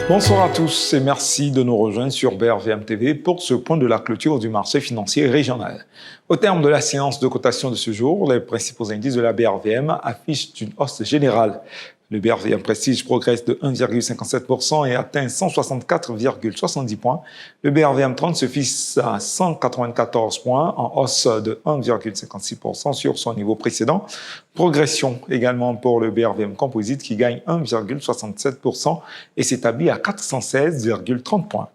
Bonsoir à tous et merci de nous rejoindre sur BRVM TV pour ce point de la clôture du marché financier régional. Au terme de la séance de cotation de ce jour, les principaux indices de la BRVM affichent une hausse générale. Le BRVM Prestige progresse de 1,57% et atteint 164,70 points. Le BRVM 30 se fixe à 194 points, en hausse de 1,56% sur son niveau précédent. Progression également pour le BRVM Composite qui gagne 1,67% et s'établit à 416,30 points.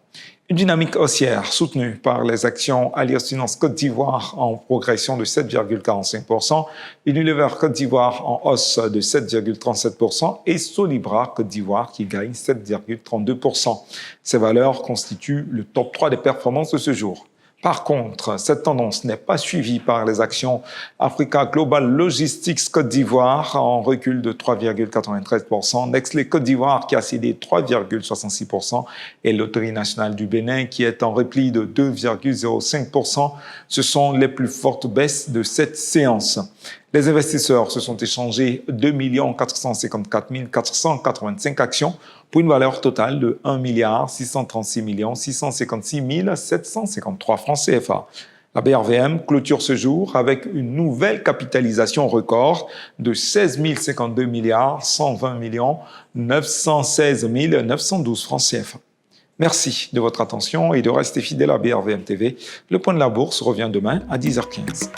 Une dynamique haussière soutenue par les actions Alliance Finance Côte d'Ivoire en progression de 7,45%, Unilever Côte d'Ivoire en hausse de 7,37% et Solibra Côte d'Ivoire qui gagne 7,32%. Ces valeurs constituent le top 3 des performances de ce jour. Par contre, cette tendance n'est pas suivie par les actions Africa Global Logistics Côte d'Ivoire en recul de 3,93%, Nextlé Côte d'Ivoire qui a cédé 3,66% et Loterie nationale du Bénin qui est en repli de 2,05%. Ce sont les plus fortes baisses de cette séance. Les investisseurs se sont échangés 2 454 485 actions pour une valeur totale de 1 636 656 753 francs CFA. La BRVM clôture ce jour avec une nouvelle capitalisation record de 16 052 120 916 912 francs CFA. Merci de votre attention et de rester fidèle à BRVM TV. Le point de la bourse revient demain à 10h15.